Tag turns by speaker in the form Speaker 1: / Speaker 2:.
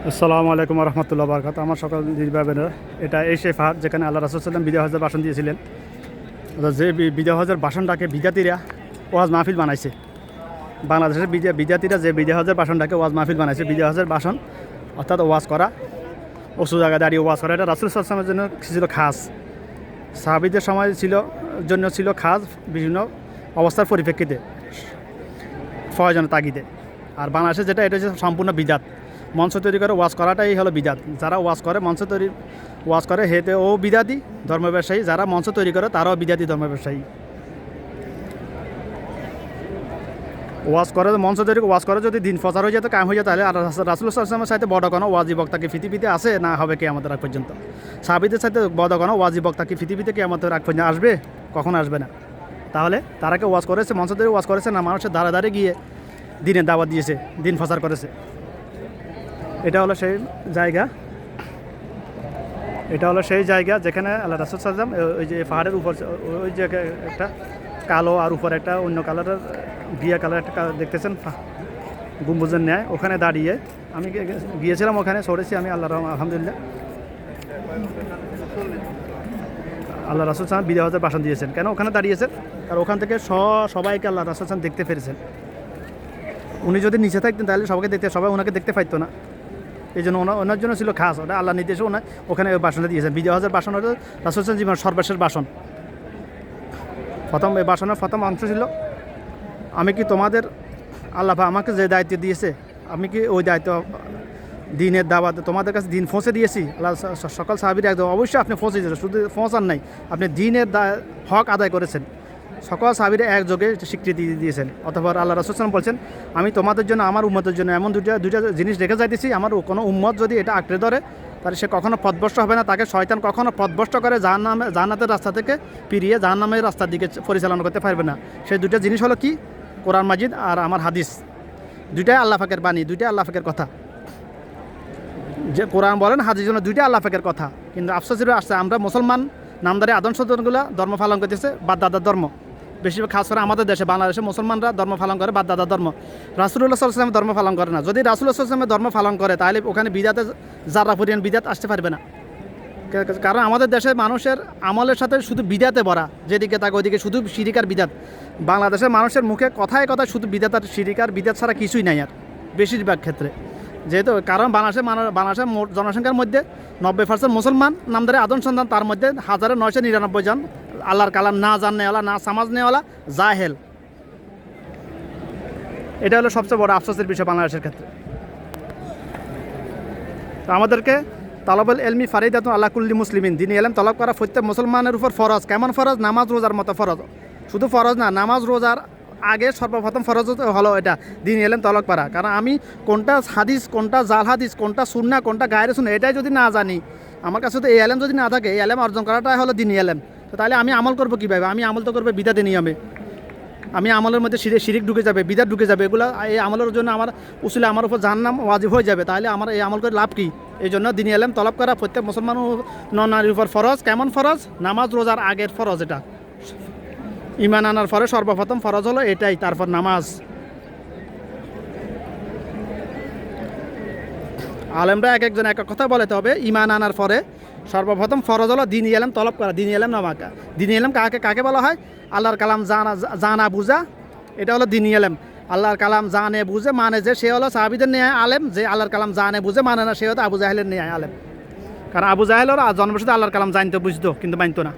Speaker 1: আসসালামু আলাইকুম রহমতুল্লাহ বরকাত। আমার সকল নির্বাচনের এটা এই সেই ফাহাদ যেখানে আল্লাহ রাসূল সাল্লাম বিদায় হজের ভাষণ দিয়েছিলেন। অর্থাৎ যে বিদায় হজের ভাষণটাকে বিদ্যার্থীরা ওয়াজ মাহফিল বানাইছে। বাংলাদেশের বিদ্যার্থীরা যে বিদায় হজের ভাষণটাকে ওয়াজ মাহফিল বানাইছে, বিদায় হজের ভাষণ অর্থাৎ ওয়াজ করা, উঁচু জায়গায় দাঁড়িয়ে ওয়াজ করা, এটা রাসূল সাল্লাল্লাহু আলাইহি ওয়াসাল্লামের জন্য ছিল খাস, সাহাবীদের সময় ছিল খাস বিভিন্ন অবস্থার পরিপ্রেক্ষিতে, প্রয়োজনের তাগিদে। আর বাংলাদেশে যেটা, এটা হচ্ছে সম্পূর্ণ বিদাত। মঞ্চ তৈরি করে ওয়াজ করাটাই হলো বিদাত। যারা ওয়াজ করে ওয়াজ করে হেতে ও বিদাতি ধর্ম ব্যবসায়ী, যারা মঞ্চ তৈরি করে তারাও বিদাতি ধর্ম ব্যবসায়ী। ওয়াজ করে মঞ্চ তৈরি ওয়াজ করে যদি দিন প্রচার হয়ে যেত, কায়েম হয়ে যেত, তাহলে আর রাসূল সাল্লাল্লাহু আলাইহি ওয়াসাল্লামের সাথে বড় কোনো ওয়াজি বক্তা কি পৃথিবীতে আছে না হবে কিয়ামতের আগ পর্যন্ত? সাহাবীদের সাথে বড় কোনো ওয়াজি বক্তা কি পৃথিবীতে কিয়ামতের আগ পর্যন্ত আসবে? কখন আসবে না। তাহলে তারাকে ওয়াজ করেছে, মঞ্চ তৈরি ওয়াজ করেছে না মানুষের ধারে ধারে গিয়ে দিনের দাওয়াত দিয়েছে, দিন প্রচার করেছে। এটা হলো সেই জায়গা যেখানে আল্লাহ রাসূল সাল্লাল্লাহু আলাইহি ওয়াসাল্লাম ওই যে পাহাড়ের উপর, ওই যে একটা কালো আর উপর একটা অন্য কালারের ঘিয়া কালার একটা দেখতেছেন গম্বুজের ন্যায়, ওখানে দাঁড়িয়ে আমি গিয়েছিলাম, ওখানে সরেছি আমি। আলহামদুলিল্লাহ আল্লাহ রাসূল সাল্লাল্লাহু বিদায় হজের ভাষণ দিয়েছেন। কেন ওখানে দাঁড়িয়েছেন? কারণ ওখান থেকে সবাইকে আল্লাহ রাসূল সাল্লাল্লাহু দেখতে পেরেছেন। উনি যদি নিচে থাকতেন তাহলে সবাই ওনাকে দেখতে পাইতো না। এই জন্য ওনার জন্য ছিল খাস, ওটা আল্লাহ নির্দেশে ওখানে ভাষণটা দিয়েছেন। বিদায় হজের ভাষণ হলো রাসূল সাল্লাল্লাহু জীবনের সর্বশেষ ভাষণ। এই ভাষণের প্রথম অংশ ছিল, আমি কি তোমাদের আল্লাহ আমাকে যে দায়িত্ব দিয়েছে, আমি কি ওই দায়িত্ব দিনের দাওয়াত তোমাদের কাছে দিন পৌঁছে দিয়েছি? আল্লাহ সকল সাহাবীরা একদম অবশ্যই আপনি পৌঁছে দিয়েছেন, শুধু পৌঁছান নাই, আপনি দিনের হক আদায় করেছেন। সকল সাহাবীরা একযোগে স্বীকৃতি দিয়েছেন। অথবা আল্লাহ রাসূল সাল্লাল্লাহু বলছেন, আমি তোমাদের জন্য আমার উম্মতের জন্য এমন দুইটা জিনিস রেখে যাইতেছি, আমার কোনো উম্মত যদি এটা আঁকড়ে ধরে তাহলে সে কখনো পথভ্রষ্ট হবে না। তাকে শয়তান কখনো পথভ্রষ্ট করে জান্নাতের রাস্তা থেকে ফিরিয়ে জাহান্নামের রাস্তার দিকে পরিচালনা করতে পারবে না। সেই দুইটা জিনিস হলো কি? কোরআন মাজিদ আর আমার হাদিস। দুইটাই আল্লাহ পাকের বাণী, দুইটাই আল্লাহ পাকের কথা। যে কোরআন বলেন, হাদিস জন্য দুইটাই আল্লাহ পাকের কথা। কিন্তু আফসোস আসছে, আমরা মুসলমান নামদারি আদর্শগুলো ধর্ম পালন করতেছে বাদ দাদার ধর্ম। বেশিরভাগ খাস করে আমাদের দেশে বাংলাদেশে মুসলমানরা ধর্ম পালন করে বাদ দাদার ধর্ম। রাসূলুল্লাহ সাল্লাল্লাহু আলাইহি ওয়াসাল্লাম ধর্ম পালন করে না। যদি রাসূলুল্লাহ সাল্লাল্লাহু আলাইহি ওয়াসাল্লাম ধর্ম পালন করে তাহলে ওখানে বিদাতে যারা পরিমাণ বিদাত আসতে পারবে না। কারণ আমাদের দেশের মানুষের আমলের সাথে শুধু বিদাতে ভরা, যেদিকে তাকে ওইদিকে শুধু শিরিক আর বিদাত। বাংলাদেশের মানুষের মুখে কথায় কথায় শুধু বিদাত আর শিরিক আর বিদাত ছাড়া কিছুই নাই আর বেশিরভাগ ক্ষেত্রে। যেহেতু কারণ বাংলাদেশের জনসংখ্যার মধ্যে 90% মুসলমান নামদারি আদম সন্তান, তার মধ্যে 1999 জন আল্লাহর কালাম না জাননেওয়ালা, না সমাজ নেওয়ালা, জাহেল। এটা হলো সবচেয়ে বড় আফসোসের বিষয় বাংলাদেশের ক্ষেত্রে। তো আমাদেরকে তালাবুল ইলমি ফারিদাতুন আলা কুল্লি মুসলিমিন, দিনী ইলম তলব করা প্রত্যেক মুসলমানের উপর ফরজ। কেমন ফরজ? নামাজ রোজার মতো ফরজ। শুধু ফরজ না, নামাজ রোজার আগে সর্বপ্রথম ফরজ হলো এটা দিনী ইলম তলব করা। কারণ আমি কোনটা হাদিস, কোনটা জাল হাদিস, কোনটা সুন্নাহ, কোনটা গায়রে সুন্নাহ, এটাই যদি না জানি, আমার কাছে তো এই ইলম যদি না থাকে, এই ইলম অর্জন করাটাই হলো দিনী ইলম। তো তাহলে আমি আমল করবো কীভাবে? আমি আমল তো করবো বিদাতে নিয়মে। আমি আমলের মধ্যে শিরিক ঢুকে যাবে, বিদাত ঢুকে যাবে। এগুলো এই আমলের জন্য আমার উসুলে আমার উপর জাহান্নাম ওয়াজিব হয়ে যাবে। তাহলে আমার এই আমল করে লাভ কী? এই জন্য দিনী ইলম তলব করা প্রত্যেক মুসলমান নারীর উপর ফরজ। কেমন ফরজ? নামাজ রোজার আগের ফরজ। এটা ঈমান আনার পরে সর্বপ্রথম ফরজ হলো এটাই, তারপর নামাজ। আলেমরা এক একজন এক এক কথা বলে, তবে ঈমান আনার পরে সর্বপ্রথম ফরজ হলো দিনী ইলম তলব করা। দিনী ইলম নামাকা, দিনী ইলম কাকে বলা হয়? আল্লাহর কালাম জানা বুঝা, এটা হলো দিনী ইলম। আল্লাহর কালাম জানে বুঝে মানে যে, সে হলো সাহাবীদের ন্যায় আলেম। যে আল্লাহর কালাম জানে বুঝে মানে না, সে হলো আবু জাহেলের ন্যায় আলেম। কারণ আবু জাহেল ওরা জন্মসূত্রে আল্লাহর কালাম জানতো, বুঝতো, কিন্তু মানতো না।